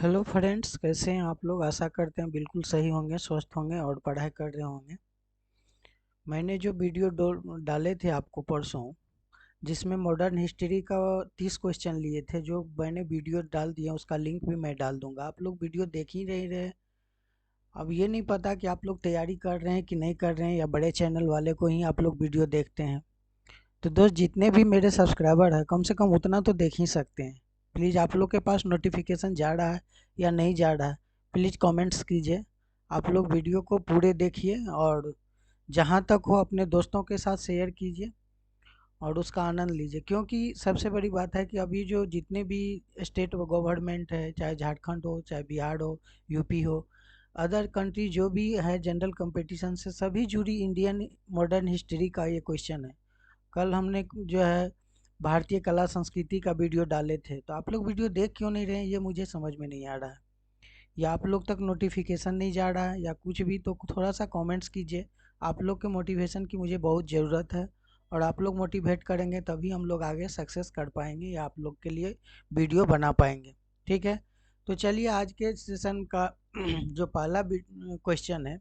Hello friends, कैसे हैं आप लोग। आशा करते हैं बिल्कुल सही होंगे, स्वस्थ होंगे और पढ़ाई कर रहे होंगे। मैंने जो वीडियो डाले थे आपको परसों, जिसमें मॉडर्न हिस्ट्री का 30 क्वेश्चन लिए थे, जो मैंने वीडियो डाल दिया उसका लिंक भी मैं डाल दूंगा। आप लोग वीडियो देख ही नहीं रहे। अब ये नहीं पता कि आप लोग तैयारी कर रहे हैं कि नहीं कर रहे हैं, या बड़े चैनल वाले को ही आप लोग वीडियो देखते हैं। तो दोस्त, जितने भी मेरे सब्सक्राइबर हैं, कम से कम उतना तो देख ही सकते हैं। प्लीज़ आप लोग के पास नोटिफिकेशन जा रहा है या नहीं जा रहा है, प्लीज़ कमेंट्स कीजिए। आप लोग वीडियो को पूरे देखिए और जहाँ तक हो अपने दोस्तों के साथ शेयर कीजिए और उसका आनंद लीजिए। क्योंकि सबसे बड़ी बात है कि अभी जो जितने भी स्टेट गवर्नमेंट है, चाहे झारखंड हो, चाहे बिहार हो, यूपी हो, अदर कंट्री जो भी है जनरल कंपटीशन से, सभी जुड़ी इंडियन मॉडर्न हिस्ट्री का ये क्वेश्चन है। कल हमने जो है भारतीय कला संस्कृति का वीडियो डाले थे, तो आप लोग वीडियो देख क्यों नहीं रहे हैं, ये मुझे समझ में नहीं आ रहा है। या आप लोग तक नोटिफिकेशन नहीं जा रहा है या कुछ भी, तो थोड़ा सा कमेंट्स कीजिए। आप लोग के मोटिवेशन की मुझे बहुत ज़रूरत है, और आप लोग मोटिवेट करेंगे तभी हम लोग आगे सक्सेस कर पाएंगे या आप लोग के लिए वीडियो बना पाएंगे। ठीक है, तो चलिए आज के सेशन का जो पहला क्वेश्चन है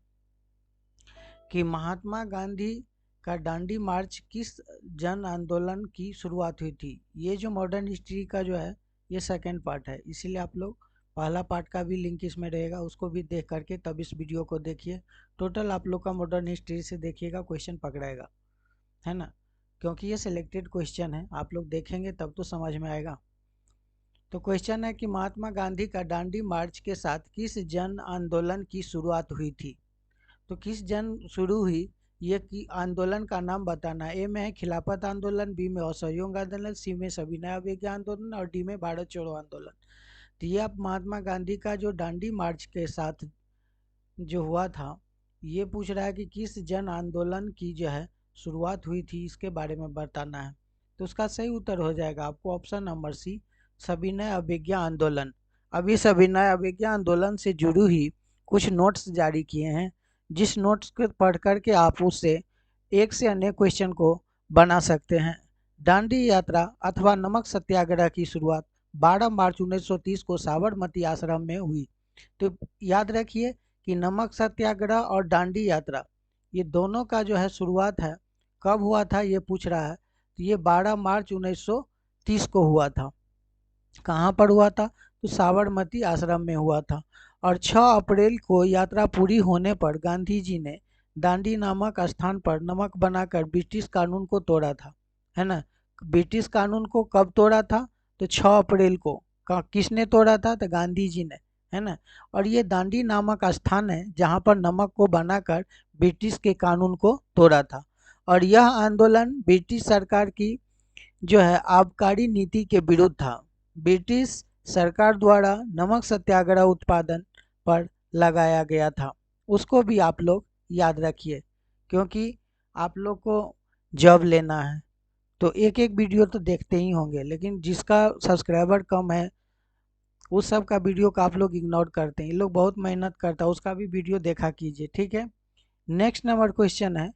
कि महात्मा गांधी का दांडी मार्च किस जन आंदोलन की शुरुआत हुई थी। ये जो मॉडर्न हिस्ट्री का जो है, ये सेकंड पार्ट है, इसीलिए आप लोग पहला पार्ट का भी लिंक इसमें रहेगा, उसको भी देख करके तब इस वीडियो को देखिए। टोटल आप लोग का मॉडर्न हिस्ट्री से देखिएगा, क्वेश्चन पकड़ाएगा, है ना। क्योंकि ये सिलेक्टेड क्वेश्चन है, आप लोग देखेंगे तब तो समझ में आएगा। तो क्वेश्चन है कि महात्मा गांधी का दांडी मार्च के साथ किस जन आंदोलन की शुरुआत हुई थी। तो किस जन शुरू हुई, ये की आंदोलन का नाम बताना है। ए में है खिलाफत आंदोलन, बी में असहयोग आंदोलन, सी में सविनय अवज्ञा आंदोलन और डी में भारत छोड़ो आंदोलन। तो ये अब महात्मा गांधी का जो दांडी मार्च के साथ जो हुआ था, ये पूछ रहा है कि किस जन आंदोलन की जो है शुरुआत हुई थी, इसके बारे में बताना है। तो उसका सही उत्तर हो जाएगा आपको ऑप्शन नंबर सी, सविनय अवज्ञा आंदोलन। अभी सविनय अवज्ञा आंदोलन से जुड़ी हुई कुछ नोट्स जारी किए हैं, जिस नोट्स को पढ़ कर के आप उससे एक से अनेक क्वेश्चन को बना सकते हैं। दांडी यात्रा अथवा नमक सत्याग्रह की शुरुआत 12 मार्च 1930 को साबरमती आश्रम में हुई। तो याद रखिए कि नमक सत्याग्रह और दांडी यात्रा, ये दोनों का जो है शुरुआत है, कब हुआ था ये पूछ रहा है। तो ये 12 मार्च 1930 को हुआ था। कहाँ पर हुआ था, तो साबरमती आश्रम में हुआ था। और 6 अप्रैल को यात्रा पूरी होने पर गांधी जी ने दांडी नामक स्थान पर नमक बनाकर ब्रिटिश कानून को तोड़ा था, है ना। ब्रिटिश कानून को कब तोड़ा था, तो 6 अप्रैल को। किसने तोड़ा था, तो गांधी जी ने, है ना। और ये दांडी नामक स्थान है जहाँ पर नमक को बनाकर ब्रिटिश के कानून को तोड़ा था। और यह आंदोलन ब्रिटिश सरकार की जो है आबकारी नीति के विरुद्ध था। ब्रिटिश सरकार द्वारा नमक सत्याग्रह उत्पादन पर लगाया गया था, उसको भी आप लोग याद रखिए, क्योंकि आप लोग को जॉब लेना है तो एक एक वीडियो तो देखते ही होंगे, लेकिन जिसका सब्सक्राइबर कम है उस सब का वीडियो का आप लोग इग्नोर करते हैं। ये लोग बहुत मेहनत करता है, उसका भी वीडियो देखा कीजिए, ठीक है। नेक्स्ट नंबर क्वेश्चन है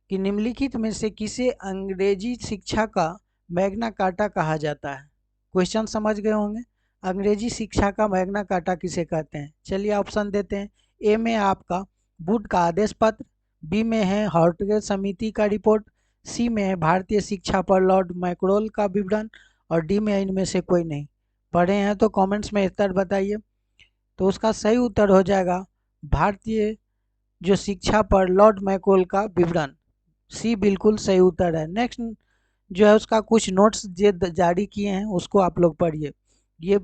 कि निम्नलिखित में से किसे अंग्रेजी शिक्षा का मैग्ना कार्टा कहा जाता है। क्वेश्चन समझ गए होंगे, अंग्रेजी शिक्षा का मैग्ना कार्टा किसे कहते हैं। चलिए ऑप्शन देते हैं। ए में आपका वुड का आदेश पत्र, बी में है हॉर्टगेज समिति का रिपोर्ट, सी में है भारतीय शिक्षा पर लॉर्ड मैक्रोल का विवरण, और डी में है इनमें से कोई नहीं। पढ़े हैं तो कमेंट्स में उत्तर बताइए। तो उसका सही उत्तर हो जाएगा भारतीय जो शिक्षा पर लॉर्ड मैक्रोल का विवरण, सी बिल्कुल सही उत्तर है। नेक्स्ट जो है उसका कुछ नोट्स जारी किए हैं, उसको आप लोग पढ़िए। ये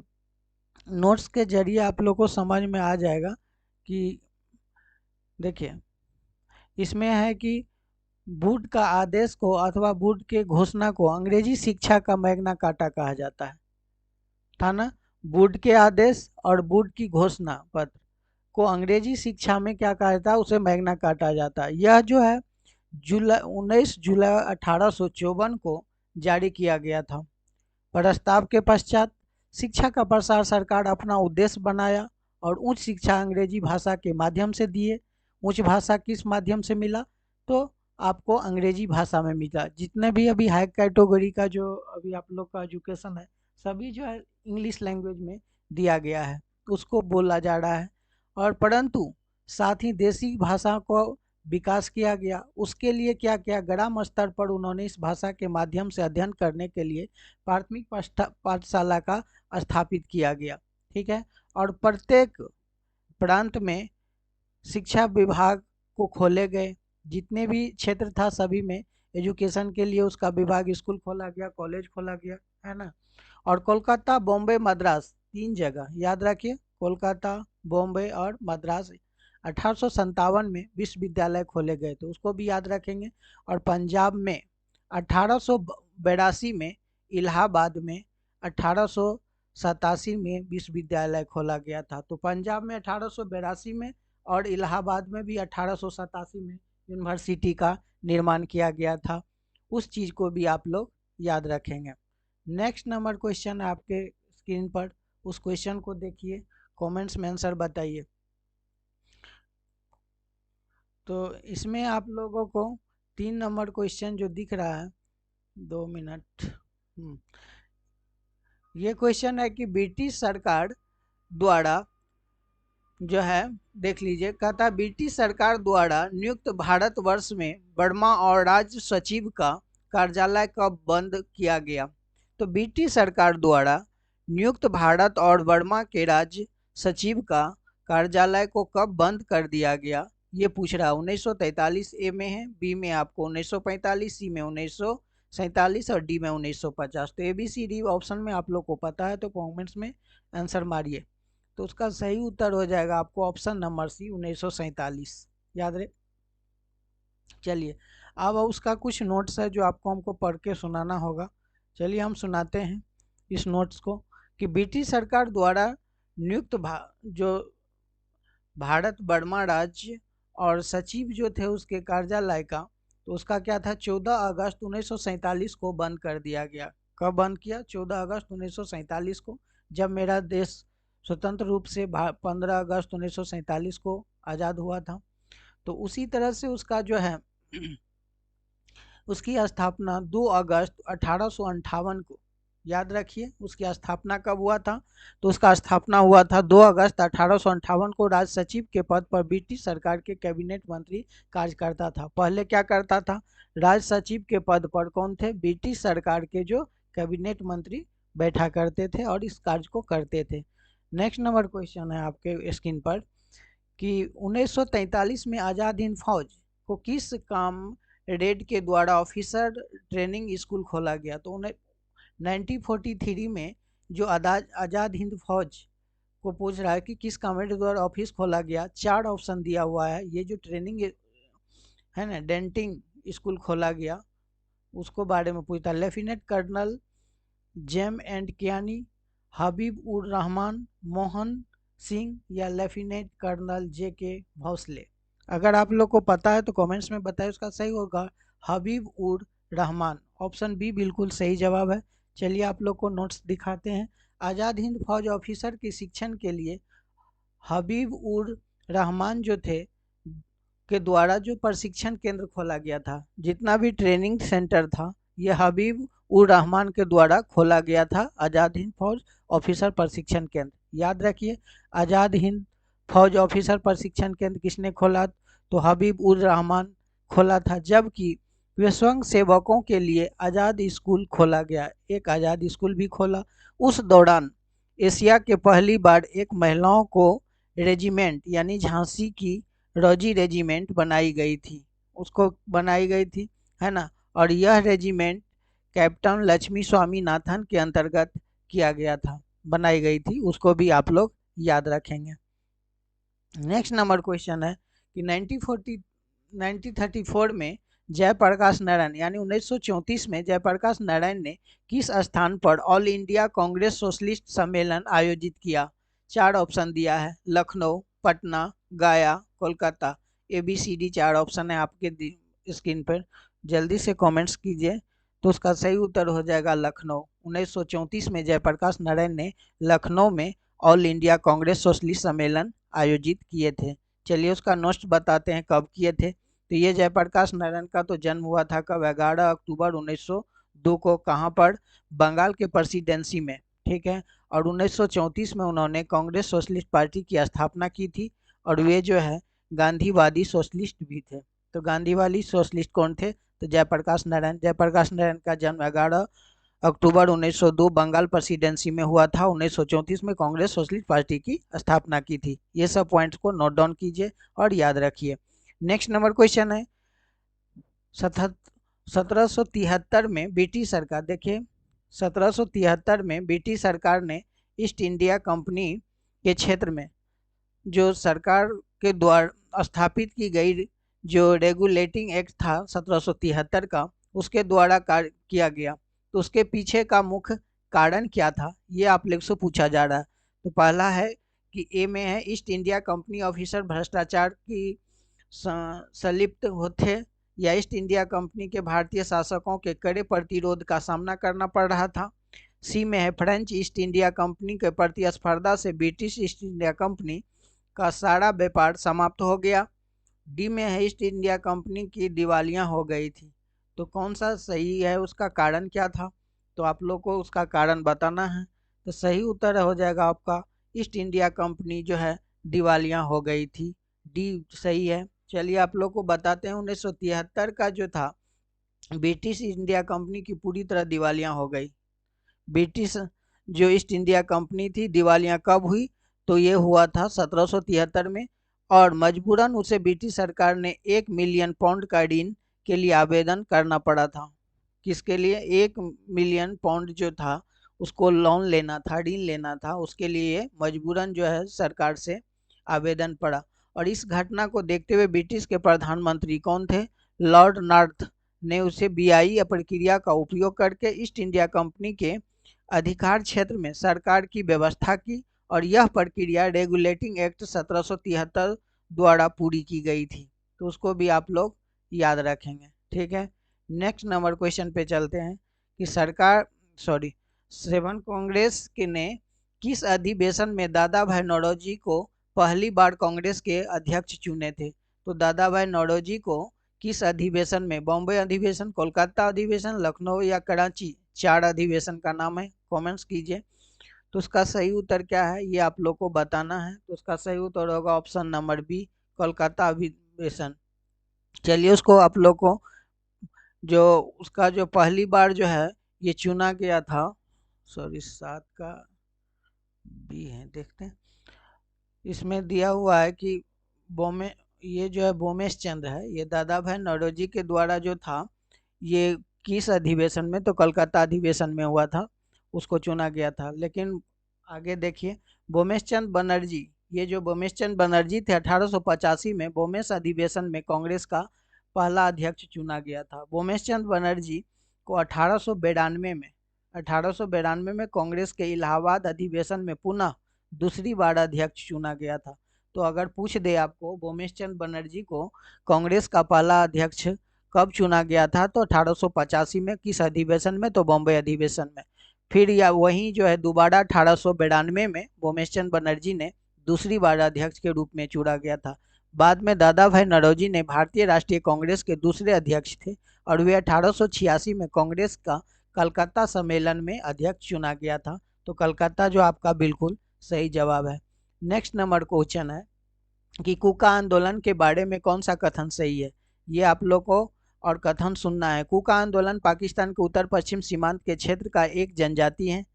नोट्स के जरिए आप लोग को समझ में आ जाएगा कि देखिए, इसमें है कि वुड का आदेश को अथवा वुड के घोषणा को अंग्रेजी शिक्षा का मैग्ना कार्टा कहा जाता है, था ना। वुड के आदेश और वुड की घोषणा पत्र को अंग्रेजी शिक्षा में क्या कहा जाता है, उसे मैग्ना कार्टा जाता है। यह जो है 19 जुलाई 1854 को जारी किया गया था। प्रस्ताव के पश्चात शिक्षा का प्रसार सरकार अपना उद्देश्य बनाया और उच्च शिक्षा अंग्रेजी भाषा के माध्यम से दिए। उच्च भाषा किस माध्यम से मिला, तो आपको अंग्रेजी भाषा में मिला। जितने भी अभी हाई कैटेगरी का जो अभी आप लोग का एजुकेशन है, सभी जो है इंग्लिश लैंग्वेज में दिया गया है। उसको बोला जा रहा है, और परंतु साथ ही देसी भाषा को विकास किया गया। उसके लिए क्या किया, ग्राम स्तर पर उन्होंने इस भाषा के माध्यम से अध्ययन करने के लिए प्राथमिक पाठशाला का स्थापित किया गया। ठीक है, और प्रत्येक प्रांत में शिक्षा विभाग को खोले गए, जितने भी क्षेत्र था सभी में एजुकेशन के लिए उसका विभाग, स्कूल खोला गया, कॉलेज खोला गया, है ना। और कोलकाता, बॉम्बे, मद्रास, 3 जगह याद रखिए, कोलकाता, बॉम्बे और मद्रास 1857 में विश्वविद्यालय खोले गए, तो उसको भी याद रखेंगे। और पंजाब में 1882 में, इलाहाबाद में 1887 में विश्वविद्यालय खोला गया था। तो पंजाब में 1882 में और इलाहाबाद में भी 1887 में यूनिवर्सिटी का निर्माण किया गया था। उस चीज़ को भी आप लोग याद रखेंगे। नेक्स्ट नंबर क्वेश्चन है आपके स्क्रीन पर, उस क्वेश्चन को देखिए, कमेंट्स में आंसर बताइए। तो इसमें आप लोगों को 3 नंबर क्वेश्चन जो दिख रहा है, 2 मिनट, ये क्वेश्चन है कि ब्रिटिश सरकार द्वारा जो है, देख लीजिए, कहता है ब्रिटिश सरकार द्वारा नियुक्त भारतवर्ष में बर्मा और राज्य सचिव का कार्यालय कब बंद किया गया। तो ब्रिटिश सरकार द्वारा नियुक्त भारत और बर्मा के राज्य सचिव का कार्यालय को कब बंद कर दिया गया, ये पूछ रहा है। 1943 ए में है, बी में आपको 1945, सी में 1947 और डी में 1950। तो ABCD ऑप्शन में आप लोग को पता है तो कमेंट्स में आंसर मारिए। तो उसका सही उत्तर हो जाएगा आपको ऑप्शन नंबर सी, 1947, याद रहे। चलिए, अब उसका कुछ नोट्स है जो आपको हमको पढ़ के सुनाना होगा। चलिए हम सुनाते हैं इस नोट्स को, कि ब्रिटिश सरकार द्वारा नियुक्त जो भारत बर्मा राज्य और सचिव जो थे उसके कार्यालय का, तो उसका क्या था, 14 अगस्त 1947 को बंद कर दिया गया। कब बंद किया, 14 अगस्त 1947 को, जब मेरा देश स्वतंत्र रूप से 15 अगस्त 1947 को आज़ाद हुआ था। तो उसी तरह से उसका जो है उसकी स्थापना 2 अगस्त 1858 को, याद रखिए उसकी स्थापना कब हुआ था, तो उसका स्थापना हुआ था 2 अगस्त 1858 को। राज सचिव के पद पर ब्रिटिश सरकार के कैबिनेट मंत्री कार्य करता था। पहले क्या करता था, राज सचिव के पद पर कौन थे, ब्रिटिश सरकार के जो कैबिनेट मंत्री बैठा करते थे और इस कार्य को करते थे। नेक्स्ट नंबर क्वेश्चन है आपके स्क्रीन पर, कि 1943 में आज़ाद हिंद फौज को किस काम रेड के द्वारा ऑफिसर ट्रेनिंग स्कूल खोला गया। तो 1943 में जो आज़ाद हिंद फौज को पूछ रहा है कि किस कमेटी द्वारा ऑफिस खोला गया, 4 ऑप्शन दिया हुआ है। ये जो ट्रेनिंग है ना, डेंटिंग स्कूल खोला गया, उसको बारे में पूछता है। Lieutenant colonel Zaman Kiani, Habib ur Rahman, Mohan Singh, या लेफ्टिनेंट कर्नल JK भोसले। अगर आप लोग को पता है तो कमेंट्स में बताएं, उसका सही होगा हबीब उर रहमान, ऑप्शन बी बिल्कुल सही जवाब है। चलिए आप लोग को नोट्स दिखाते हैं। आज़ाद हिंद फौज ऑफिसर के शिक्षण के लिए हबीब उर रहमान जो थे के द्वारा जो प्रशिक्षण केंद्र खोला गया था, जितना भी ट्रेनिंग सेंटर था, ये हबीब उर रहमान के द्वारा खोला गया था। आज़ाद हिंद फौज ऑफिसर प्रशिक्षण केंद्र, याद रखिए, आज़ाद हिंद फौज ऑफिसर प्रशिक्षण केंद्र किसने खोला, तो हबीब उर रहमान खोला था। जबकि वे स्वयं सेवकों के लिए आज़ाद स्कूल खोला गया, एक आज़ाद स्कूल भी खोला। उस दौरान एशिया के पहली बार एक महिलाओं को रेजिमेंट यानी झांसी की रौजी रेजिमेंट बनाई गई थी, उसको बनाई गई थी, है ना। और यह रेजिमेंट कैप्टन लक्ष्मी स्वामीनाथन के अंतर्गत किया गया था, बनाई गई थी, उसको भी आप लोग याद रखेंगे। नेक्स्ट नंबर क्वेश्चन है कि 1934 में जयप्रकाश नारायण यानी 1934 में जयप्रकाश नारायण ने किस स्थान पर ऑल इंडिया कांग्रेस सोशलिस्ट सम्मेलन आयोजित किया। 4 ऑप्शन दिया है, लखनऊ, पटना, गया, कोलकाता। ABCD 4 ऑप्शन है आपके स्क्रीन पर, जल्दी से कमेंट्स कीजिए। तो उसका सही उत्तर हो जाएगा लखनऊ। 1934 में जयप्रकाश नारायण ने लखनऊ में ऑल इंडिया कांग्रेस सोशलिस्ट सम्मेलन आयोजित किए थे। चलिए उसका नोट्स बताते हैं कब किए थे। तो ये जयप्रकाश नारायण का तो जन्म हुआ था कब, 11 अक्टूबर 1902 को, कहाँ पर, बंगाल के प्रेसिडेंसी में, ठीक है। और 1934 में उन्होंने कांग्रेस सोशलिस्ट पार्टी की स्थापना की थी और वे जो है गांधीवादी सोशलिस्ट भी थे। तो गांधीवादी सोशलिस्ट कौन थे? तो जयप्रकाश नारायण। जयप्रकाश नारायण का जन्म 11 अक्टूबर 1902 बंगाल प्रेसिडेंसी में हुआ था। 1934 में कांग्रेस सोशलिस्ट पार्टी की स्थापना की थी। ये सब पॉइंट्स को नोट डाउन कीजिए और याद रखिए। नेक्स्ट नंबर क्वेश्चन है 1773 में ब्रिटिश सरकार, देखिए 1773 में ब्रिटिश सरकार ने ईस्ट इंडिया कंपनी के क्षेत्र में जो सरकार के द्वारा स्थापित की गई जो रेगुलेटिंग एक्ट था 1773 का, उसके द्वारा कार्य किया गया। तो उसके पीछे का मुख्य कारण क्या था, ये आप लोग से पूछा जा रहा है। तो पहला है कि ए में है ईस्ट इंडिया कंपनी ऑफिसर भ्रष्टाचार की संलिप्त होते या ईस्ट इंडिया कंपनी के भारतीय शासकों के कड़े प्रतिरोध का सामना करना पड़ रहा था। सी में है फ्रेंच ईस्ट इंडिया कंपनी के प्रतिस्पर्धा से ब्रिटिश ईस्ट इंडिया कंपनी का सारा व्यापार समाप्त हो गया। डी में है ईस्ट इंडिया कंपनी की दिवालियां हो गई थी। तो कौन सा सही है, उसका कारण क्या था? तो आप लोग को उसका कारण बताना है। तो सही उत्तर हो जाएगा आपका ईस्ट इंडिया कंपनी जो है दिवालियां हो गई थी। डी सही है। चलिए आप लोग को बताते हैं 1973 का जो था ब्रिटिश इंडिया कंपनी की पूरी तरह दिवालियां हो गई। ब्रिटिश जो ईस्ट इंडिया कंपनी थी दिवालियां कब हुई? तो ये हुआ था 1773 में और मजबूरन उसे ब्रिटिश सरकार ने 1 मिलियन पाउंड का ऋण के लिए आवेदन करना पड़ा था। किसके लिए? 1 मिलियन पाउंड जो था उसको लोन लेना था, ऋण लेना था, उसके लिए मजबूरन जो है सरकार से आवेदन पड़ा। और इस घटना को देखते हुए ब्रिटिश के प्रधानमंत्री कौन थे? लॉर्ड नॉर्थ ने उसे बीआई प्रक्रिया का उपयोग करके ईस्ट इंडिया कंपनी के अधिकार क्षेत्र में सरकार की व्यवस्था की और यह प्रक्रिया रेगुलेटिंग एक्ट 1773 द्वारा पूरी की गई थी। तो उसको भी आप लोग याद रखेंगे, ठीक है। नेक्स्ट नंबर क्वेश्चन पे चलते हैं कि सेवन कांग्रेस के ने किस अधिवेशन में दादा भाई नौरोजी को पहली बार कांग्रेस के अध्यक्ष चुने थे? तो दादा भाई नौरोजी को किस अधिवेशन में? बॉम्बे अधिवेशन, कोलकाता अधिवेशन, लखनऊ या कराची? 4 अधिवेशन का नाम है, कमेंट्स कीजिए। तो उसका सही उत्तर क्या है ये आप लोग को बताना है। तो उसका सही उत्तर होगा ऑप्शन नंबर बी, कोलकाता अधिवेशन। चलिए उसको आप लोग को जो उसका जो पहली बार जो है ये चुना गया था, 7 का बी है, देखते हैं। इसमें दिया हुआ है कि बोमे ये जो है बोमेश चंद्र है, ये दादा भाई नौरोजी के द्वारा जो था ये किस अधिवेशन में? तो कलकत्ता अधिवेशन में हुआ था, उसको चुना गया था। लेकिन आगे देखिए बोमेश चंद्र बनर्जी, ये जो बोमेश चंद्र बनर्जी थे 1885 में बोमेश अधिवेशन में कांग्रेस का पहला अध्यक्ष चुना गया था। बोमेश चंद्र बनर्जी को 1892 में कांग्रेस के इलाहाबाद अधिवेशन में पुनः दूसरी बार अध्यक्ष चुना गया था। तो अगर पूछ दे आपको बोमेश चंद्र बनर्जी को कांग्रेस का पहला अध्यक्ष कब चुना गया था? तो 1885 में। किस अधिवेशन में? तो बॉम्बे अधिवेशन में। फिर या वहीं जो है दोबारा 1892 में बोमेश चंद्र बनर्जी ने दूसरी बार अध्यक्ष के रूप में चुना गया था। बाद में दादा भाई नौरोजी ने भारतीय राष्ट्रीय कांग्रेस के दूसरे अध्यक्ष थे और वे 1886 में कांग्रेस का कलकत्ता सम्मेलन में अध्यक्ष चुना गया था। तो कलकत्ता जो आपका बिल्कुल सही जवाब है। नेक्स्ट नंबर क्वेश्चन है कि कुका आंदोलन के बारे में कौन सा कथन सही है? ये आप लोग को और कथन सुनना है। कुका आंदोलन पाकिस्तान के उत्तर पश्चिम सीमांत के क्षेत्र का एक जनजाति है।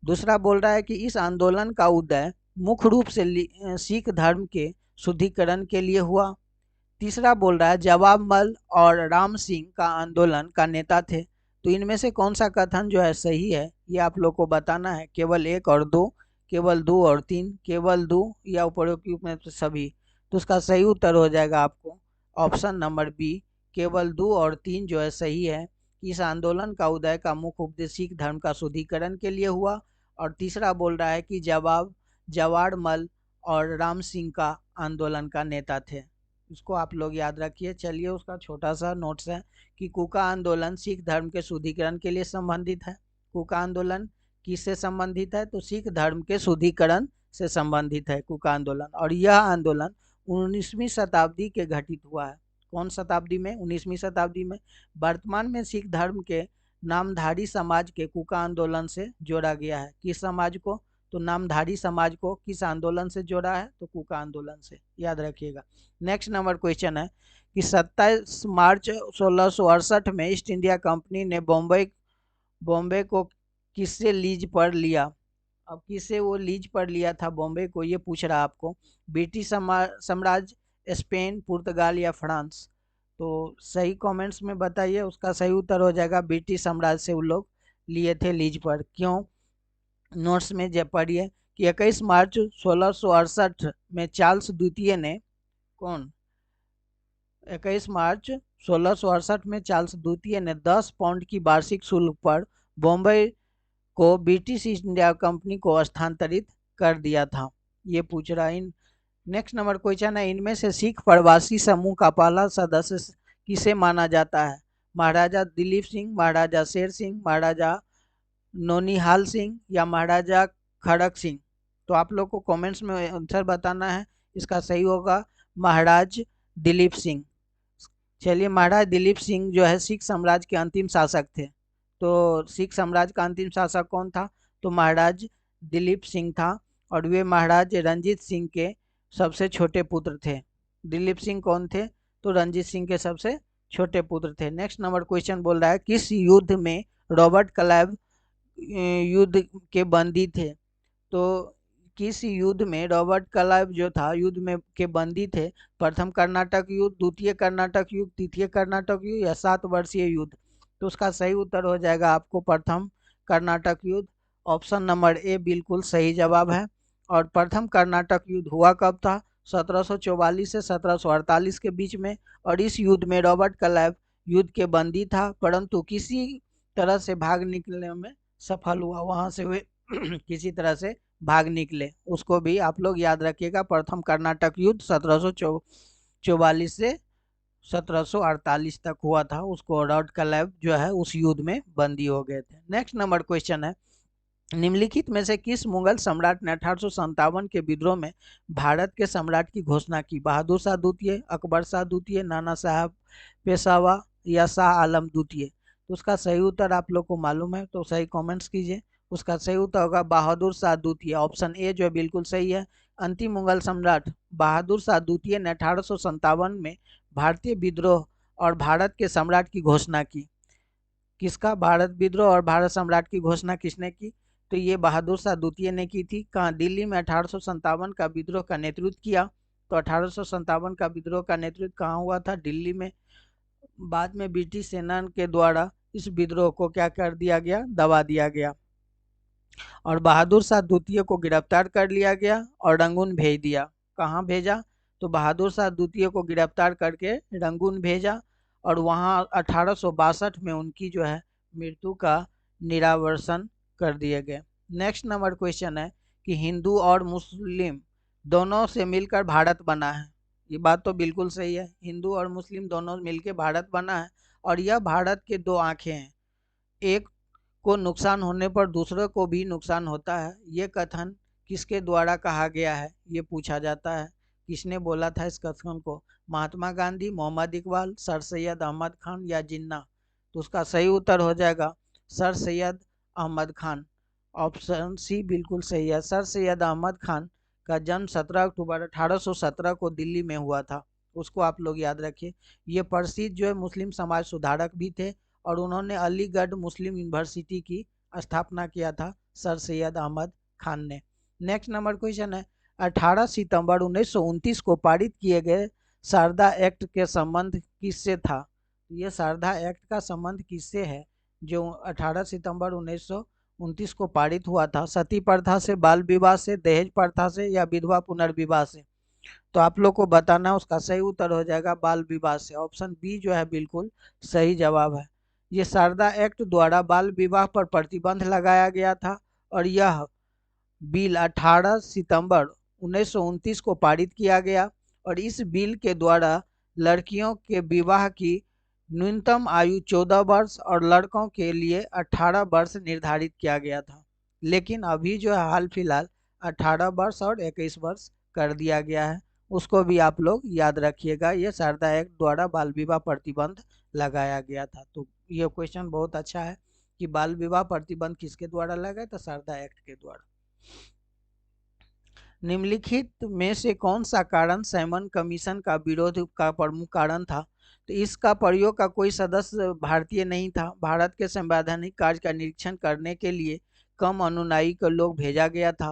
दूसरा बोल रहा है कि इस आंदोलन का उदय मुख्य रूप से सिख धर्म के शुद्धिकरण के लिए हुआ। तीसरा बोल रहा है जवाब मल और राम सिंह का आंदोलन का नेता थे। तो इनमें से कौन सा कथन जो है सही है ये आप लोग को बताना है। केवल 1 और 2, केवल 2 और 3, केवल 2 या उपरोक्त में से सभी। तो उसका सही उत्तर हो जाएगा आपको ऑप्शन नंबर बी, केवल 2 और 3 जो है सही है। इस आंदोलन का उदय का मुख्य उद्देश्य सिख धर्म का शुद्धिकरण के लिए हुआ। और तीसरा बोल रहा है कि जवाहर मल और राम सिंह का आंदोलन का नेता थे। इसको आप लोग याद रखिए। चलिए उसका छोटा सा नोट्स है कि कुका आंदोलन सिख धर्म के शुद्धिकरण के लिए संबंधित है। कुका आंदोलन किससे संबंधित है? तो सिख धर्म के शुद्धिकरण से संबंधित है कुका आंदोलन। और यह आंदोलन 19वीं शताब्दी के घटित हुआ है। कौन शताब्दी में? 19वीं शताब्दी में। वर्तमान में सिख धर्म के नामधारी समाज के कुका आंदोलन से जोड़ा गया है। किस समाज को? तो नामधारी समाज को किस आंदोलन से जोड़ा है? तो कूका आंदोलन से, याद रखिएगा। नेक्स्ट नंबर क्वेश्चन है कि 27 मार्च 1668 में ईस्ट इंडिया कंपनी ने बॉम्बे को किससे लीज पर लिया? अब किससे वो लीज पर लिया था बॉम्बे को, ये पूछ रहा आपको। ब्रिटिश साम्राज्य, स्पेन, पुर्तगाल या फ्रांस? तो सही कमेंट्स में बताइए। उसका सही उत्तर हो जाएगा ब्रिटिश साम्राज्य से वो लोग लिए थे लीज पर। क्यों? नोट्स में जब पढ़िए कि 21 मार्च 1668 में चार्ल्स द्वितीय ने, कौन? 21 मार्च 1668 में चार्ल्स द्वितीय ने 10 पाउंड की वार्षिक शुल्क पर बॉम्बे को ब्रिटिश ईस्ट इंडिया कंपनी को हस्तांतरित कर दिया था। ये पूछ रहा है। नेक्स्ट नंबर क्वेश्चन है, इनमें से सिख प्रवासी समूह का पहला सदस्य किसे माना जाता है? महाराजा दिलीप सिंह, महाराजा शेर सिंह, महाराजा नौनिहाल सिंह या महाराजा खड़क सिंह? तो आप लोग को कमेंट्स में आंसर बताना है। इसका सही होगा महाराज दिलीप सिंह। चलिए, महाराज दिलीप सिंह जो है सिख साम्राज्य के अंतिम शासक थे। तो सिख साम्राज्य का अंतिम शासक कौन था? तो महाराज दिलीप सिंह था, और वे महाराज रंजीत सिंह के सबसे छोटे पुत्र थे। दिलीप सिंह कौन थे? तो रंजीत सिंह के सबसे छोटे पुत्र थे। नेक्स्ट नंबर क्वेश्चन बोल रहा है, किस युद्ध में रॉबर्ट क्लाइव युद्ध के बंदी थे? तो किस युद्ध में रॉबर्ट क्लाइव जो था युद्ध में के बंदी थे? प्रथम कर्नाटक युद्ध, द्वितीय कर्नाटक युद्ध, तृतीय कर्नाटक युद्ध या 7 वर्षीय युद्ध? तो उसका सही उत्तर हो जाएगा आपको प्रथम कर्नाटक युद्ध। ऑप्शन नंबर ए बिल्कुल सही जवाब है। और प्रथम कर्नाटक युद्ध हुआ कब था? 1744 से 1748 के बीच में। और इस युद्ध में रॉबर्ट क्लाइव युद्ध के बंदी था, परंतु किसी तरह से भाग निकलने में सफल हुआ। वहां से वे किसी तरह से भाग निकले। उसको भी आप लोग याद रखिएगा। प्रथम कर्नाटक युद्ध 1744 से 1748 तक हुआ था। उसको रॉबर्ट क्लाइव जो है उस युद्ध में बंदी हो गए थे। नेक्स्ट नंबर क्वेश्चन है, निम्नलिखित में से किस मुगल सम्राट ने 1857 के विद्रोह में भारत के सम्राट की घोषणा की? बहादुर शाह द्वितीय, अकबर शाह द्वितीय, नाना साहब पेशवा या शाह आलम द्वितीय? तो उसका सही उत्तर आप लोग को मालूम है तो सही कमेंट्स कीजिए। उसका सही उत्तर होगा बहादुर शाह द्वितीय। ऑप्शन ए जो है बिल्कुल सही है। अंतिम मुगल सम्राट बहादुर शाह द्वितीय ने 1857 में भारतीय विद्रोह और भारत के सम्राट की घोषणा की। किसका? भारत विद्रोह और भारत सम्राट की घोषणा किसने की? तो ये बहादुर शाह द्वितीय ने की थी। कहाँ? दिल्ली में 1857 का विद्रोह का नेतृत्व किया। तो 1857 का विद्रोह का नेतृत्व कहाँ हुआ था? दिल्ली में। बाद में ब्रिटिश सेना के द्वारा इस विद्रोह को क्या कर दिया गया? दबा दिया गया। और बहादुर शाह द्वितीय को गिरफ्तार कर लिया गया और रंगून भेज दिया। कहाँ भेजा? तो बहादुर शाह द्वितीय को गिरफ्तार करके रंगून भेजा, और वहाँ 1862 में उनकी जो है मृत्यु का निरावर्सन कर दिए गए। नेक्स्ट नंबर क्वेश्चन है कि हिंदू और मुस्लिम दोनों से मिलकर भारत बना है। ये बात तो बिल्कुल सही है। हिंदू और मुस्लिम दोनों मिलकर भारत बना है, और यह भारत के दो आंखें हैं। एक को नुकसान होने पर दूसरे को भी नुकसान होता है। ये कथन किसके द्वारा कहा गया है? ये पूछा जाता है। किसने बोला था इस कथन को? महात्मा गांधी, मोहम्मद इकबाल, सर सैयद अहमद खान या जिन्ना? तो उसका सही उत्तर हो जाएगा sir Syed Ahmad Khan. Option C बिल्कुल सही है। सर सैयद अहमद खान का जन्म 17 अक्टूबर 1817 को दिल्ली में हुआ था। उसको आप लोग याद रखिए। ये प्रसिद्ध जो है मुस्लिम समाज सुधारक भी थे, और उन्होंने अलीगढ़ मुस्लिम यूनिवर्सिटी की स्थापना किया था सर सैयद अहमद खान ने। नेक्स्ट नंबर क्वेश्चन है, 18 सितंबर 1929 को पारित किए गए शारदा एक्ट के संबंध किससे था? ये शारदा एक्ट का संबंध किससे है जो 18 सितंबर 1929 को पारित हुआ था? सती प्रथा से, बाल विवाह से, दहेज प्रथा से या विधवा पुनर्विवाह से? तो आप लोग को बताना, उसका सही उत्तर हो जाएगा बाल विवाह से। ऑप्शन बी जो है बिल्कुल सही जवाब है। ये शारदा एक्ट द्वारा बाल विवाह पर प्रतिबंध लगाया गया था, और यह बिल 18 सितंबर 1929 को पारित किया गया। और इस बिल के द्वारा लड़कियों के विवाह की न्यूनतम आयु 14 वर्ष और लड़कों के लिए 18 वर्ष निर्धारित किया गया था। लेकिन अभी जो है हाल फिलहाल 18 वर्ष और 21 वर्ष कर दिया गया है। उसको भी आप लोग याद रखिएगा। ये शारदा एक्ट द्वारा बाल विवाह प्रतिबंध लगाया गया था। तो ये क्वेश्चन बहुत अच्छा है कि बाल विवाह प्रतिबंध किसके द्वारा लगाया? तो शारदा एक्ट के द्वारा। निम्नलिखित में से कौन सा कारण साइमन कमीशन का विरोध का प्रमुख कारण था? तो इसका प्रयोग का कोई सदस्य भारतीय नहीं था। भारत के संवैधानिक कार्य का निरीक्षण करने के लिए कम अनुयायी को लोग भेजा गया था।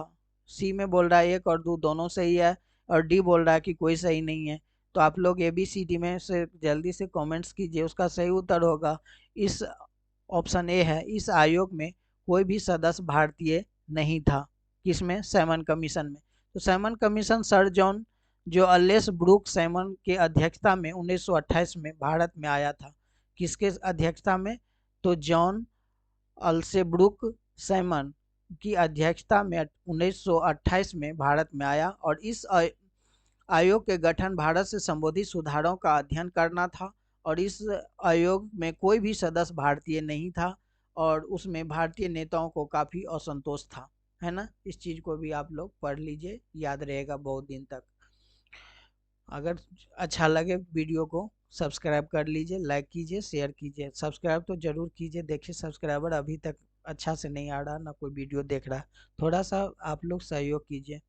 सी में बोल रहा है 1 और 2 दोनों सही है, और डी बोल रहा है कि कोई सही नहीं है। तो आप लोग ABCD में से जल्दी से कमेंट्स कीजिए। उसका सही उत्तर होगा इस ऑप्शन ए है, इस आयोग में कोई भी सदस्य भारतीय नहीं था। किसमें? साइमन कमीशन में। तो साइमन कमीशन सर जॉन जो अलेस ब्रुक साइमन के अध्यक्षता में 1928 में भारत में आया था। किसके अध्यक्षता में? तो जॉन अल्सेब्रुक साइमन की अध्यक्षता में 1928 में भारत में आया, और इस आयोग के गठन भारत से संबंधित सुधारों का अध्ययन करना था, और इस आयोग में कोई भी सदस्य भारतीय नहीं था, और उसमें भारतीय नेताओं को काफ़ी असंतोष था, है ना। इस चीज़ को भी आप लोग पढ़ लीजिए, याद रहेगा बहुत दिन तक। अगर अच्छा लगे वीडियो को सब्सक्राइब कर लीजिए, लाइक कीजिए, शेयर कीजिए। सब्सक्राइब तो जरूर कीजिए। देखिए सब्सक्राइबर अभी तक अच्छा से नहीं आ रहा, ना कोई वीडियो देख रहा, थोड़ा सा आप लोग सहयोग कीजिए।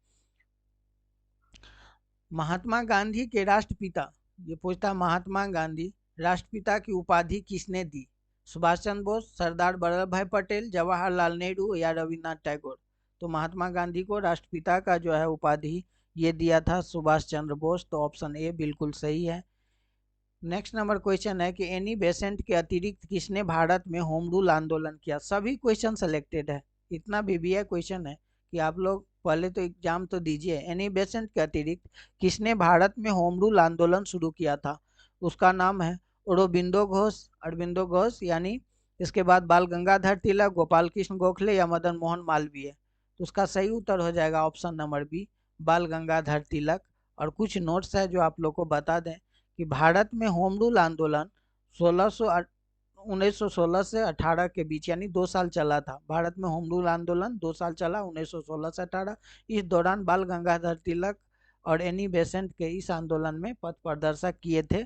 महात्मा गांधी के राष्ट्रपिता, ये पूछता महात्मा गांधी राष्ट्रपिता की उपाधि किसने दी? सुभाष चंद्र बोस, सरदार वल्लभ भाई पटेल, जवाहरलाल नेहरू या रविन्द्रनाथ टैगोर? तो महात्मा गांधी को राष्ट्रपिता का जो है उपाधि ये दिया था सुभाष चंद्र बोस। तो ऑप्शन ए बिल्कुल सही है। नेक्स्ट नंबर क्वेश्चन है कि एनी बेसेंट के अतिरिक्त किसने भारत में होम रूल आंदोलन किया? सभी क्वेश्चन सेलेक्टेड है, इतना BBI क्वेश्चन है कि आप लोग पहले तो एग्जाम तो दीजिए। एनी बेसेंट के अतिरिक्त किसने भारत में होम रूल आंदोलन शुरू किया था? उसका नाम है अरबिंदो घोष यानी, इसके बाद बाल गंगाधर तिलक, गोपाल कृष्ण गोखले या मदन मोहन मालवीय? तो उसका सही उत्तर हो जाएगा ऑप्शन नंबर बी, बाल गंगाधर तिलक। और कुछ नोट्स है जो आप लोग को बता दें कि भारत में होम रूल आंदोलन 1916 से 18 के बीच यानी 2 साल चला था। भारत में होम रूल आंदोलन 2 साल चला, 1916 से 18। इस दौरान बाल गंगाधर तिलक और एनी बेसेंट के इस आंदोलन में पथ प्रदर्शक किए थे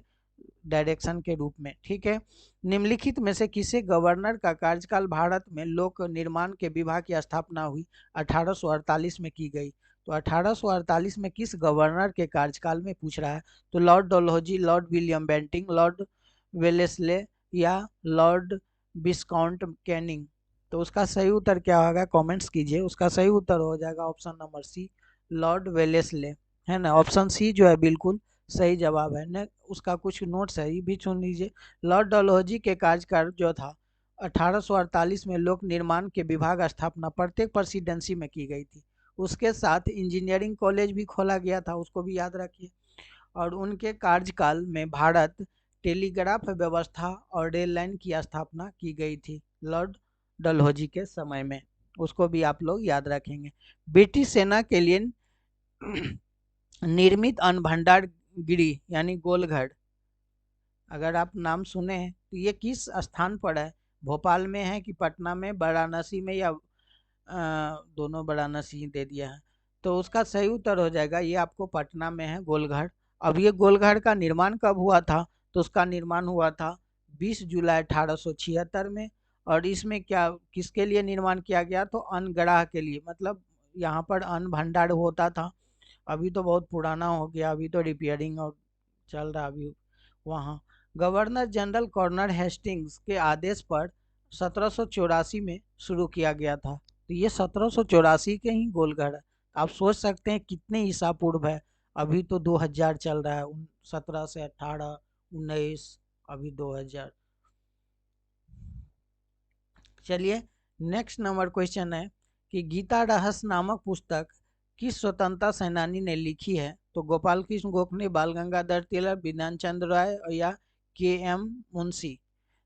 डायरेक्शन के रूप में। ठीक है। निम्नलिखित में से किसे गवर्नर का कार्यकाल भारत में लोक निर्माण के विभाग की स्थापना हुई 1848 में की गई? तो 1848 में किस गवर्नर के कार्यकाल में पूछ रहा है? तो lord Dalhousie, lord William Bentinck, lord Wellesley या लॉर्ड विस्काउंट कैनिंग? तो उसका सही उत्तर क्या होगा कमेंट्स कीजिए। उसका सही उत्तर हो जाएगा option number C, lord Wellesley, है ना। ऑप्शन सी जो है बिल्कुल सही जवाब है ना। उसका कुछ नोट्स है, ये भी सुन लीजिए। लॉर्ड डलहौजी के कार्यकाल जो था 1848 में लोक निर्माण के विभाग स्थापना प्रत्येक प्रेसिडेंसी में की गई थी। उसके साथ इंजीनियरिंग कॉलेज भी खोला गया था, उसको भी याद रखिए। और उनके कार्यकाल में भारत टेलीग्राफ व्यवस्था और रेल लाइन की स्थापना की गई थी लॉर्ड डलहौजी के समय में, उसको भी आप लोग याद रखेंगे। ब्रिटिश सेना के लिए निर्मित अन्न भंडार गिरी यानी गोलघर, अगर आप नाम सुने हैं तो ये किस स्थान पर है? भोपाल में है कि पटना में, वाराणसी में, या दोनों वाराणसी दे दिया है? तो उसका सही उत्तर हो जाएगा ये आपको पटना में है गोलघर। अब ये गोलघर का निर्माण कब हुआ था? तो उसका निर्माण हुआ था 20 जुलाई 1876 में। और इसमें क्या किसके लिए निर्माण किया गया? तो अन्नग्राह के लिए, मतलब यहाँ पर अन्न भंडार होता था। अभी तो बहुत पुराना हो गया, अभी तो रिपेयरिंग और चल रहा अभी वहाँ। गवर्नर जनरल कॉर्नर हेस्टिंग्स के आदेश पर 1784 में शुरू किया गया था। तो ये 1784 के ही गोलघर है। आप सोच सकते हैं कितने ईसा पूर्व है। अभी तो 2000 चल रहा है, 17 से 18, 19, अभी 2000। चलिए नेक्स्ट नंबर क्वेश्चन है कि गीता रहस्य नामक पुस्तक किस स्वतंत्रता सेनानी ने लिखी है? तो गोपाल कृष्ण गोखले, बाल गंगाधर तिलक, विधान चंद्र राय या KM मुंशी?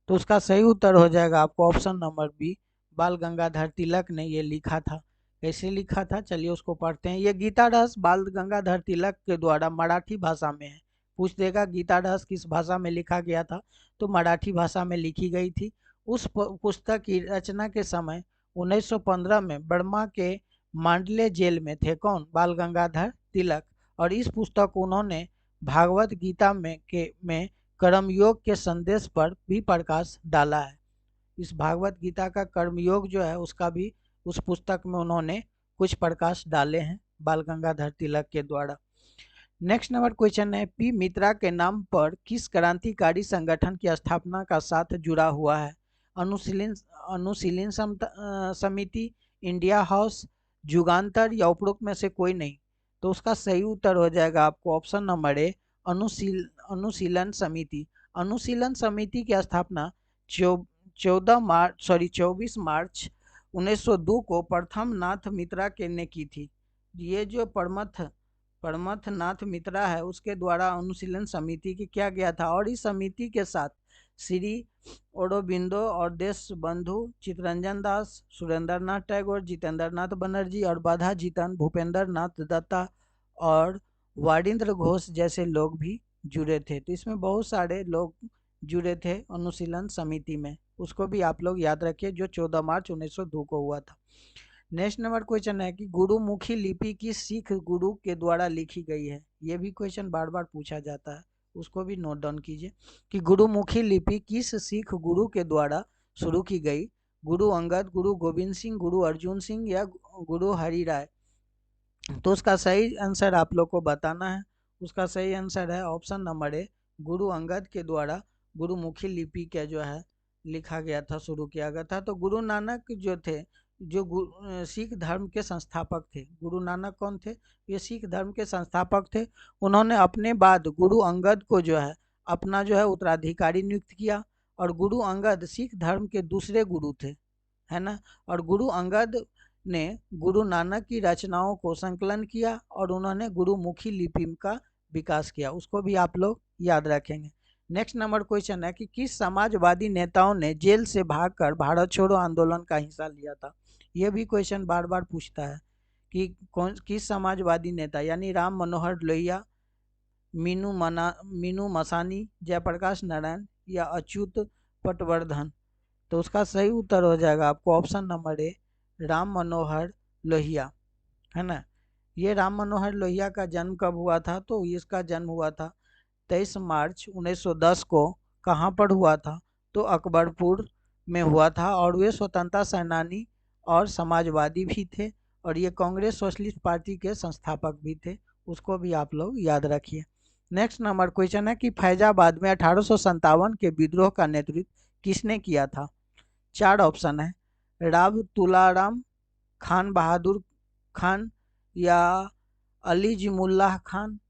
तो उसका सही उत्तर हो जाएगा आपको ऑप्शन नंबर बी, बाल गंगाधर तिलक ने ये लिखा था। कैसे लिखा था चलिए उसको पढ़ते हैं। ये गीता रहस्य बाल गंगाधर तिलक के द्वारा मराठी भाषा में है। पूछ देगा गीता रहस्य किस भाषा में लिखा गया था? तो मराठी भाषा में लिखी गई थी। उस पुस्तक की रचना के समय 1915 में बर्मा के मांडले जेल में थे कौन? बाल गंगाधर तिलक। और इस पुस्तक को उन्होंने भागवत गीता में कर्मयोग के संदेश पर भी प्रकाश डाला है। इस भागवत गीता का कर्मयोग जो है उसका भी उस पुस्तक में उन्होंने कुछ प्रकाश डाले हैं बाल गंगाधर तिलक के द्वारा। नेक्स्ट नंबर क्वेश्चन है, पी मित्रा के नाम पर किस क्रांतिकारी संगठन की स्थापना का साथ जुड़ा हुआ है? अनुशीलन अनुशीलन समिति, इंडिया हाउस, जुगांतर या उपरोक्त में से कोई नहीं? तो उसका सही उत्तर हो जाएगा आपको ऑप्शन नंबर ए, अनुशीलन समिति। अनुशीलन समिति की स्थापना 24 मार्च 1902 को प्रथम नाथ मित्रा के ने की थी। ये जो परमथ नाथ मित्रा है उसके द्वारा अनुशीलन समिति की किया गया था, और इस समिति के साथ श्री औरोबिंदो और देश बंधु चित्तरंजन दास, सुरेंद्र नाथ टैगोर, जितेंद्र नाथ बनर्जी और बाधा जीतन, भूपेंद्र नाथ दत्ता और वारिंद्र घोष जैसे लोग भी जुड़े थे। तो इसमें बहुत सारे लोग जुड़े थे अनुशीलन समिति में, उसको भी आप लोग याद रखिए, जो 14 मार्च 1902 को हुआ था। नेक्स्ट नंबर क्वेश्चन है कि गुरुमुखी लिपि किस सिख गुरु के द्वारा लिखी गई है? ये भी क्वेश्चन बार बार पूछा जाता है, उसको भी नोट डाउन कीजिए कि गुरुमुखी लिपि किस सिख गुरु के द्वारा शुरू की गई? गुरु अंगद, गुरु गोविंद सिंह, गुरु अर्जुन सिंह या गुरु हरि राय? तो उसका सही आंसर आप लोग को बताना है। उसका सही आंसर है option number A, Guru Angad के द्वारा गुरुमुखी लिपि का जो है लिखा गया था, शुरू किया गया था। तो गुरु नानक जो थे, जो सिख धर्म के संस्थापक थे, गुरु नानक कौन थे? ये सिख धर्म के संस्थापक थे। उन्होंने अपने बाद गुरु अंगद को जो है अपना जो है उत्तराधिकारी नियुक्त किया, और गुरु अंगद सिख धर्म के दूसरे गुरु थे, है ना। और गुरु अंगद ने गुरु नानक की रचनाओं को संकलन किया और उन्होंने गुरुमुखी लिपि का विकास किया, उसको भी आप लोग याद रखेंगे। नेक्स्ट नंबर क्वेश्चन है कि किस समाजवादी नेताओं ने जेल से भागकर भारत छोड़ो आंदोलन का हिस्सा लिया था? यह भी क्वेश्चन बार बार पूछता है कि किस समाजवादी नेता, यानी राम मनोहर लोहिया, मीनू मसानी, जयप्रकाश नारायण या अच्युत पटवर्धन? तो उसका सही उत्तर हो जाएगा आपको option number A, Ram Manohar Lohia, है ना। ये राम मनोहर लोहिया का जन्म कब हुआ था? तो इसका जन्म हुआ था 23 मार्च 1910 को। कहाँ पर हुआ था? तो अकबरपुर में हुआ था, और वे स्वतंत्रता सेनानी और समाजवादी भी थे, और ये कांग्रेस सोशलिस्ट पार्टी के संस्थापक भी थे, उसको भी आप लोग याद रखिए। नेक्स्ट नंबर क्वेश्चन है कि फैजाबाद में 1857 के विद्रोह का नेतृत्व किसने किया था? 4 ऑप्शन है, राव तुलाराम, खान बहादुर खान या अलीजिमुल्लाह खान,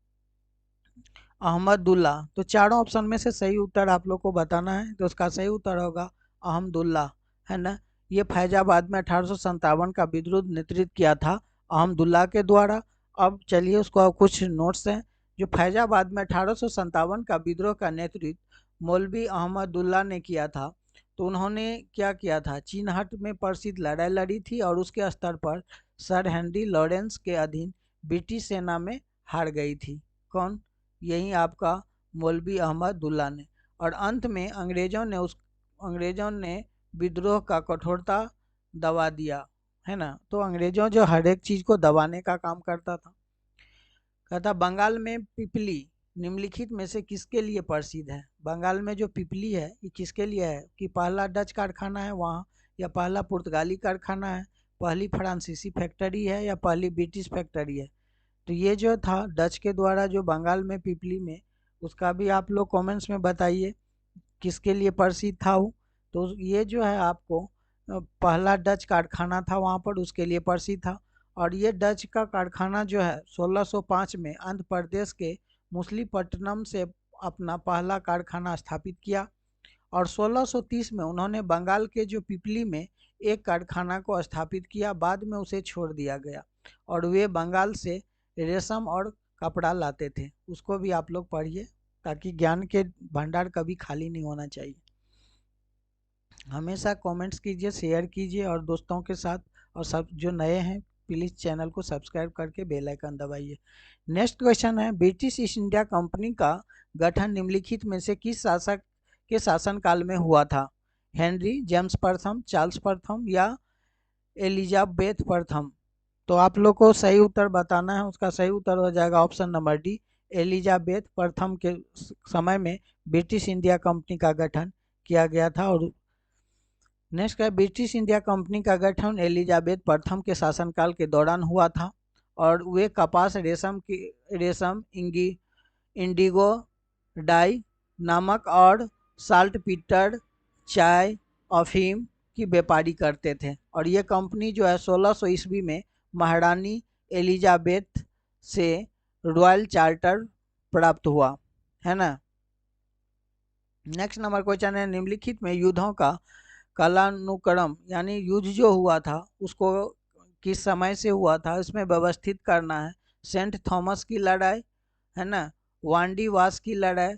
अहमदुल्ला? तो चारों ऑप्शन में से सही उत्तर आप लोग को बताना है। तो उसका सही उत्तर होगा अहमदुल्ला, है ना। ये फैजाबाद में 1857 का विद्रोह नेतृत्व किया था अहमदुल्ला के द्वारा। अब चलिए उसको कुछ नोट्स हैं। जो फैजाबाद में 1857 का विद्रोह का नेतृत्व मौलवी अहमदुल्ला ने किया था, तो उन्होंने क्या किया था? चिन्हट में प्रसिद्ध लड़ाई लड़ी थी, और उसके स्तर पर सर हेनरी लॉरेंस के अधीन ब्रिटिश सेना में हार गई थी। कौन? यही आपका मौलवी अहमदुल्ला ने। और अंत में अंग्रेजों ने विद्रोह का कठोरता दबा दिया, है ना। तो अंग्रेजों जो हर एक चीज को दबाने का काम करता था। कहता बंगाल में पिपली निम्नलिखित में से किसके लिए प्रसिद्ध है? बंगाल में जो पिपली है ये किसके लिए है? कि पहला डच कारखाना है वहाँ, या पहला पुर्तगाली कारखाना है, पहली फ्रांसीसी फैक्ट्री है, या पहली ब्रिटिश फैक्ट्री है? तो ये जो था डच के द्वारा जो बंगाल में पिपली में, उसका भी आप लोग कमेंट्स में बताइए किसके लिए प्रसिद्ध था वो। तो ये जो है आपको पहला डच कारखाना था वहाँ पर, उसके लिए प्रसिद्ध था। और ये डच का कारखाना जो है 1605 में आंध्र प्रदेश के मुसलीपट्टनम से अपना पहला कारखाना स्थापित किया, और 1630 में उन्होंने बंगाल के जो पिपली में एक कारखाना को स्थापित किया, बाद में उसे छोड़ दिया गया, और वे बंगाल से रेशम और कपड़ा लाते थे। उसको भी आप लोग पढ़िए, ताकि ज्ञान के भंडार कभी खाली नहीं होना चाहिए। हमेशा कमेंट्स कीजिए, शेयर कीजिए और दोस्तों के साथ, और सब जो नए हैं प्लीज़ चैनल को सब्सक्राइब करके बेल आइकन दबाइए। नेक्स्ट क्वेश्चन है, ब्रिटिश ईस्ट इंडिया कंपनी का गठन निम्नलिखित में से किस शासक के शासनकाल में हुआ था? हेनरी जेम्स प्रथम, चार्ल्स प्रथम या एलिजाबेथ प्रथम? तो आप लोग को सही उत्तर बताना है। उसका सही उत्तर हो जाएगा ऑप्शन नंबर डी, एलिजाबेथ प्रथम के समय में ब्रिटिश इंडिया कंपनी का गठन किया गया था। और नेक्स्ट है, ब्रिटिश इंडिया कंपनी का गठन एलिजाबेथ प्रथम के शासनकाल के दौरान हुआ था। और वे कपास, रेशम, इंडिगो, डाई, नमक और साल्ट पीटर, चाय, अफीम की व्यापारी करते थे। और ये कंपनी जो है 1600 ईस्वी में महारानी एलिजाबेथ से रॉयल चार्टर प्राप्त हुआ, है ना। नेक्स्ट नंबर क्वेश्चन है, निम्नलिखित में युद्धों का कालानुक्रम, यानी युद्ध जो हुआ था उसको किस समय से हुआ था इसमें व्यवस्थित करना है। सेंट थॉमस की लड़ाई, है ना, वांडी वास की लड़ाई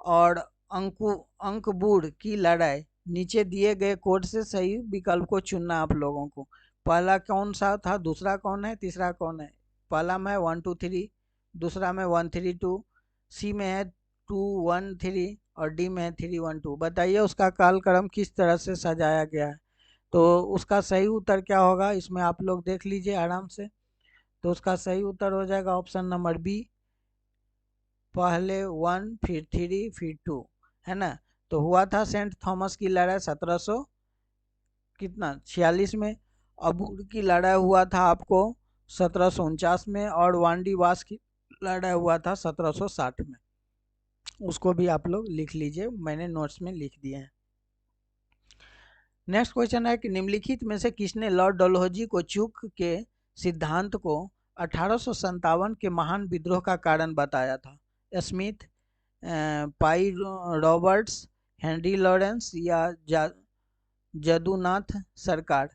और अंकबूर की लड़ाई। नीचे दिए गए कोड से सही विकल्प को चुनना आप लोगों को। पहला कौन सा था, दूसरा कौन है, तीसरा कौन है। पहला में 1 2 3, दूसरा में 1 3 2, सी में है 2 1 3 और डी में है 3 1 2। बताइए उसका कालक्रम किस तरह से सजाया गया है। तो उसका सही उत्तर क्या होगा इसमें आप लोग देख लीजिए आराम से। तो उसका सही उत्तर हो जाएगा ऑप्शन नंबर बी, पहले 1 फिर 3 फिर 2, है ना। तो हुआ था सेंट थॉमस की लड़ाई 1700 कितना 46 में। अबूर की लड़ाई हुआ था आपको 1749 में और वांडी वास की लड़ाई हुआ था 1760 में। उसको भी आप लोग लिख लीजिए, मैंने नोट्स में लिख दिए हैं। नेक्स्ट क्वेश्चन है कि निम्नलिखित में से किसने लॉर्ड डलहौजी को चूक के सिद्धांत को 1857 के महान विद्रोह का कारण बताया था। स्मिथ, पाई रॉबर्ट्स, हेनरी लॉरेंस या जदुनाथ सरकार।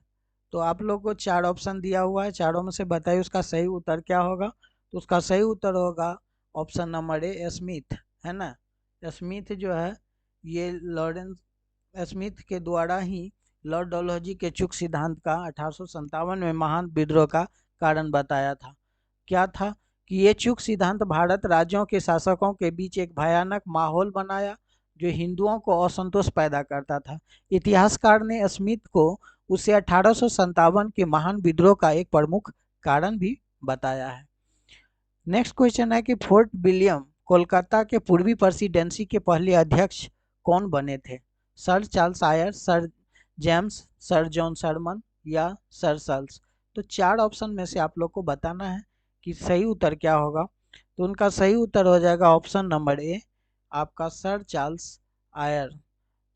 तो आप लोग को 4 ऑप्शन दिया हुआ है, चारों में से बताइए उसका सही उत्तर क्या होगा। तो उसका सही उत्तर होगा ऑप्शन नंबर ए, स्मिथ, है ना। स्मिथ जो है ये लॉरेंस स्मिथ के द्वारा ही लॉर्ड डलहौजी के चूक सिद्धांत का 1857 में महान विद्रोह का कारण बताया था। क्या था कि ये चूक सिद्धांत भारत राज्यों के शासकों के बीच एक भयानक माहौल बनाया जो हिंदुओं को असंतोष पैदा करता था। इतिहासकार ने स्मिथ को उसे 1857 के महान विद्रोह का एक प्रमुख कारण भी बताया है। नेक्स्ट क्वेश्चन है कि फोर्ट विलियम कोलकाता के पूर्वी प्रेसिडेंसी के पहले अध्यक्ष कौन बने थे। Sir Charles Eyre, sir James, sir John Sherman या सर चार्ल्स। तो 4 ऑप्शन में से आप लोग को बताना है कि सही उत्तर क्या होगा। तो उनका सही उत्तर हो जाएगा ऑप्शन नंबर ए, आपका सर चार्ल्स आयर।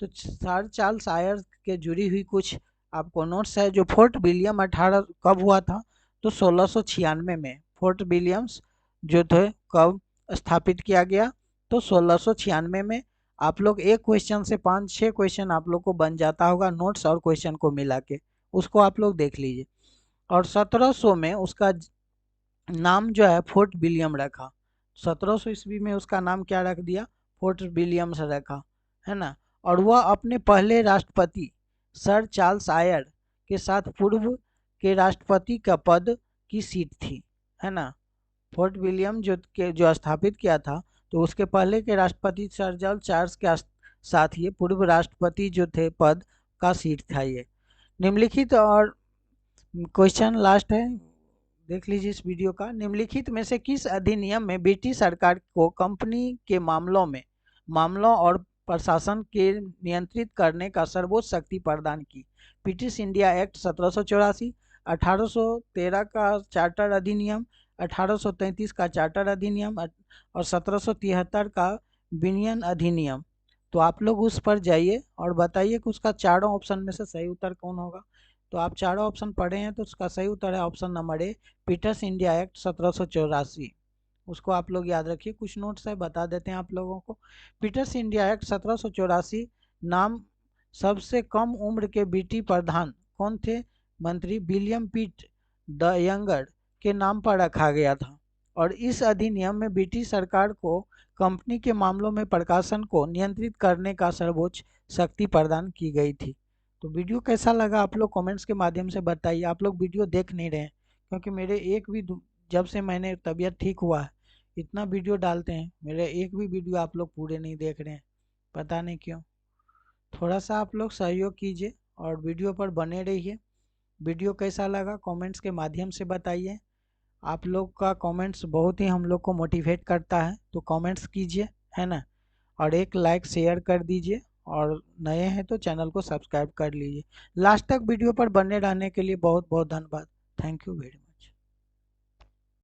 तो सर चार्ल्स आयर के जुड़ी हुई कुछ आपको नोट्स है। जो फोर्ट विलियम 18 कब हुआ था, तो 1696 में फोर्ट विलियम्स जो थे कब स्थापित किया गया, तो 1696 में। आप लोग एक क्वेश्चन से 5-6 क्वेश्चन आप लोग को बन जाता होगा नोट्स और क्वेश्चन को मिला के, उसको आप लोग देख लीजिए। और 1700 में उसका नाम जो है फोर्ट विलियम रखा। 1700 ईस्वी में उसका नाम क्या रख दिया, फोर्ट विलियम्स रखा, है ना। और वह अपने पहले राष्ट्रपति सर चार्ल्स आयर के साथ पूर्व के राष्ट्रपति का पद की सीट थी, है ना। फोर्ट विलियम जो स्थापित किया था, तो उसके पहले के राष्ट्रपति सर चार्ल्स के साथ ये पूर्व राष्ट्रपति जो थे पद का सीट था ये। निम्नलिखित और क्वेश्चन लास्ट है, देख लीजिए इस वीडियो का। निम्नलिखित में से किस अधिनियम में ब्रिटिश सरकार को कंपनी के मामलों और प्रशासन के नियंत्रित करने का सर्वोच्च शक्ति प्रदान की। ब्रिटिश इंडिया एक्ट 1784, 1813 का चार्टर अधिनियम, 1833 का चार्टर अधिनियम और 1773 का विनियन अधिनियम। तो आप लोग उस पर जाइए और बताइए कि उसका चारों ऑप्शन में से सही उत्तर कौन होगा। तो आप चारों ऑप्शन पढ़े हैं, तो उसका सही उत्तर है option number A, British India act 1784। उसको आप लोग याद रखिए। कुछ नोट्स है बता देते हैं आप लोगों को। ब्रिटिश इंडिया एक्ट 1784 नाम सबसे कम उम्र के ब्रिटिश प्रधान कौन थे, मंत्री विलियम पिट द यंगर के नाम पर रखा गया था। और इस अधिनियम में ब्रिटिश सरकार को कंपनी के मामलों में प्रकाशन को नियंत्रित करने का सर्वोच्च शक्ति प्रदान की गई थी। तो वीडियो कैसा लगा आप लोग कमेंट्स के माध्यम से बताइए। आप लोग वीडियो देख नहीं रहे हैं क्योंकि मेरे एक भी जब से मैंने तबीयत ठीक हुआ है इतना वीडियो डालते हैं, मेरे एक भी वीडियो आप लोग पूरे नहीं देख रहे हैं, पता नहीं क्यों। थोड़ा सा आप लोग सहयोग कीजिए और वीडियो पर बने रहिए। वीडियो कैसा लगा कमेंट्स के माध्यम से बताइए। आप लोग का कमेंट्स बहुत ही हम लोग को मोटिवेट करता है, तो कमेंट्स कीजिए, है ना। और एक लाइक शेयर कर दीजिए और नए हैं तो चैनल को सब्सक्राइब कर लीजिए। लास्ट तक वीडियो पर बने रहने के लिए बहुत बहुत धन्यवाद। Thank you very much.